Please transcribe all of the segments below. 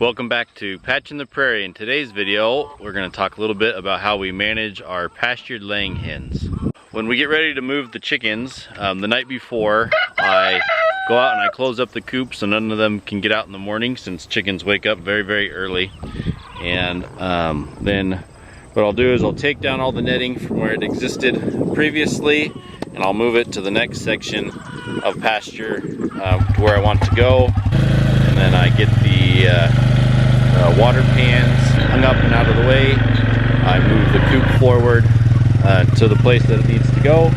Welcome back to Patching the Prairie. In today's video, we're going to talk a little bit about how we manage our pastured laying hens. When we get ready to move the chickens, the night before, I go out and I close up the coop so none of them can get out in the morning, since chickens wake up very, very early. And then what I'll do is I'll take down all the netting from where it existed previously, and I'll move it to the next section of pasture to where I want it to go. And then I get the water pans hung up and out of the way. I move the coop forward to the place that it needs to go.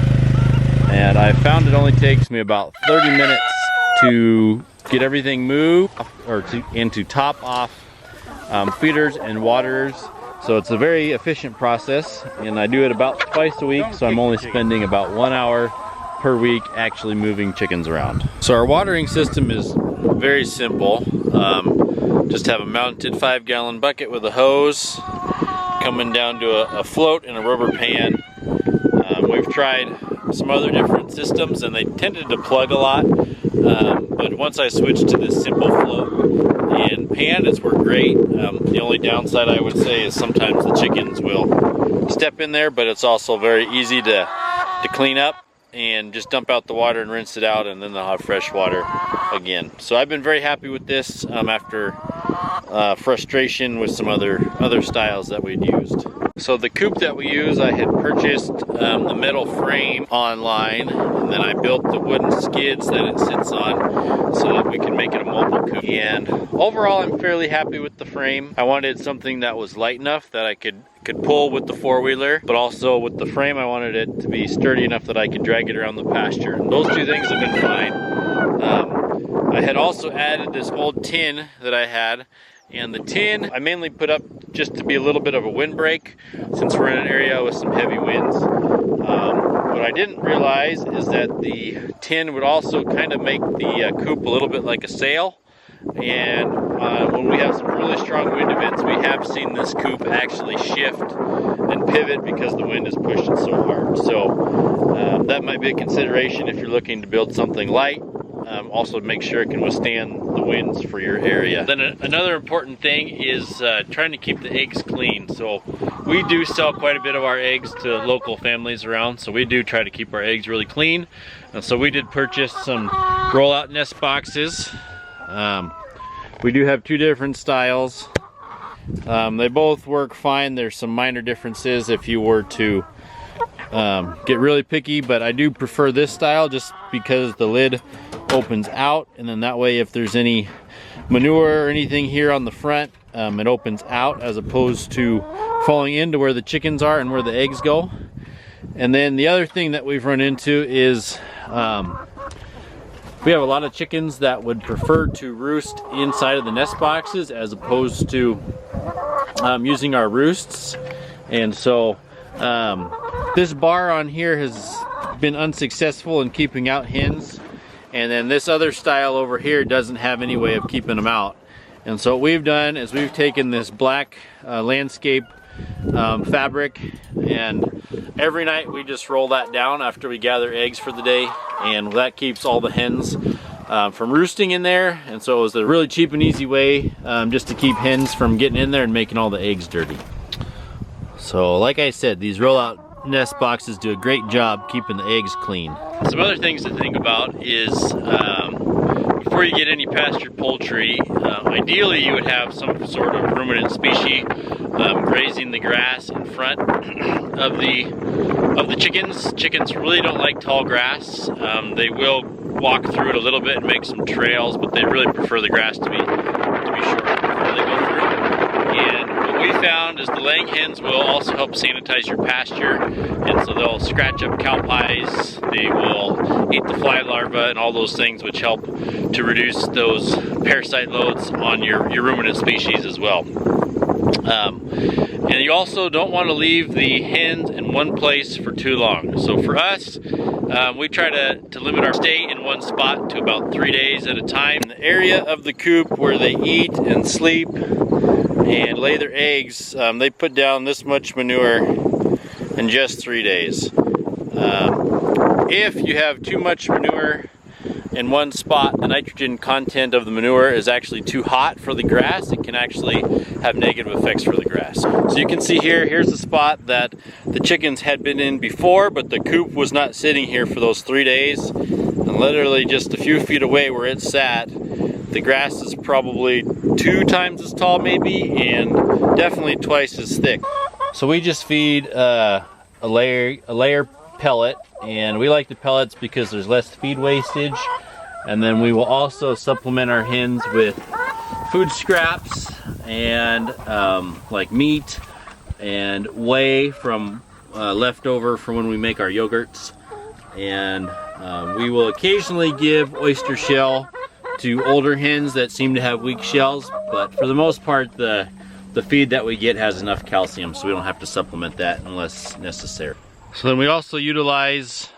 And I found it only takes me about 30 minutes to get everything moved and to top off feeders and waterers. So it's a very efficient process, and I do it about twice a week, so I'm only spending about 1 hour per week actually moving chickens around. So our watering system is very simple. Just have a mounted 5-gallon bucket with a hose coming down to a float in a rubber pan. We've tried some other different systems and they tended to plug a lot, but once I switched to this simple float and pan, it's worked great. The only downside I would say is sometimes the chickens will step in there, but it's also very easy to clean up and just dump out the water and rinse it out, and then they'll have fresh water again. So I've been very happy with this after frustration with some other styles that we'd used. So the coop that we use, I had purchased the metal frame online, and then I built the wooden skids that it sits on so that we can make it a mobile coop. And overall, I'm fairly happy with the frame. I wanted something that was light enough that I could pull with the four-wheeler, but also with the frame I wanted it to be sturdy enough that I could drag it around the pasture. And those two things have been fine. I had also added this old tin that I had, and the tin I mainly put up just to be a little bit of a windbreak since we're in an area with some heavy winds. What I didn't realize is that the tin would also kind of make the coop a little bit like a sail. And when we have some really strong wind events, we have seen this coop actually shift and pivot because the wind is pushing so hard. So that might be a consideration if you're looking to build something light. Also make sure it can withstand the winds for your area. Then another important thing is trying to keep the eggs clean. So we do sell quite a bit of our eggs to local families around, so we do try to keep our eggs really clean. And so we did purchase some roll-out nest boxes. We do have two different styles. They both work fine. There's some minor differences if you were to get really picky, but I do prefer this style just because the lid opens out, and then that way if there's any manure or anything here on the front, it opens out as opposed to falling into where the chickens are and where the eggs go. And then the other thing that we've run into is we have a lot of chickens that would prefer to roost inside of the nest boxes as opposed to using our roosts. And so this bar on here has been unsuccessful in keeping out hens. And then this other style over here doesn't have any way of keeping them out. And so what we've done is we've taken this black landscape fabric, and every night we just roll that down after we gather eggs for the day, and that keeps all the hens from roosting in there. And so it was a really cheap and easy way just to keep hens from getting in there and making all the eggs dirty. So like I said, these rollout nest boxes do a great job keeping the eggs clean. Some other things to think about is before you get any pastured poultry, ideally you would have some sort of ruminant species grazing the grass in front of the chickens. Chickens really don't like tall grass. They will walk through it a little bit and make some trails, but they really prefer the grass to be short before they go through. And what we found is the laying hens will also help sanitize your pasture, and so they'll scratch up cow pies, they will eat the fly larvae and all those things, which help to reduce those parasite loads on your ruminant species as well. And you also don't want to leave the hens in one place for too long. So for us, we try to limit our stay in one spot to about 3 days at a time. In the area of the coop where they eat and sleep and lay their eggs, they put down this much manure in just 3 days. If you have too much manure, in one spot the nitrogen content of the manure is actually too hot for the grass, it can actually have negative effects for the grass. So you can see here, here's the spot that the chickens had been in before, but the coop was not sitting here for those 3 days. And literally just a few feet away where it sat, the grass is probably 2 times as tall maybe, and definitely twice as thick. So we just feed a layer pellet, and we like the pellets because there's less feed wastage. And then we will also supplement our hens with food scraps and like meat and whey from leftover from when we make our yogurts. And we will occasionally give oyster shell to older hens that seem to have weak shells, but for the most part the feed that we get has enough calcium, so we don't have to supplement that unless necessary. So then we also utilize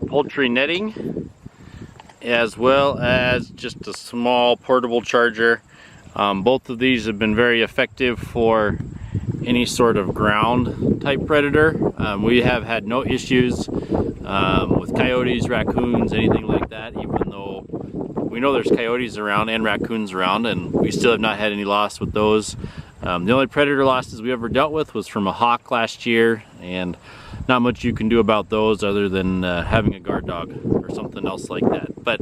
poultry netting, as well as just a small portable charger. Both of these have been very effective for any sort of ground type predator. We have had no issues with coyotes, raccoons, anything like that, even though we know there's coyotes around and raccoons around, and we still have not had any loss with those. The only predator losses we ever dealt with was from a hawk last year, and not much you can do about those other than having a guard dog or something else like that. But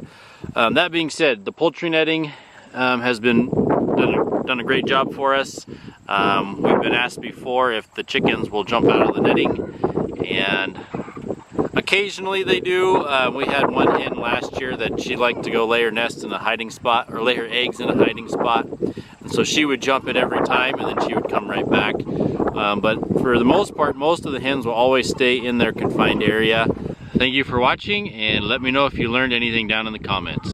that being said, the poultry netting has been done a great job for us. We've been asked before if the chickens will jump out of the netting, and occasionally they do. We had one hen last year that she liked to go lay her nest in a hiding spot, or lay her eggs in a hiding spot. And so she would jump it every time, and then she would come right back. But for the most part, most of the hens will always stay in their confined area. Thank you for watching, and let me know if you learned anything down in the comments.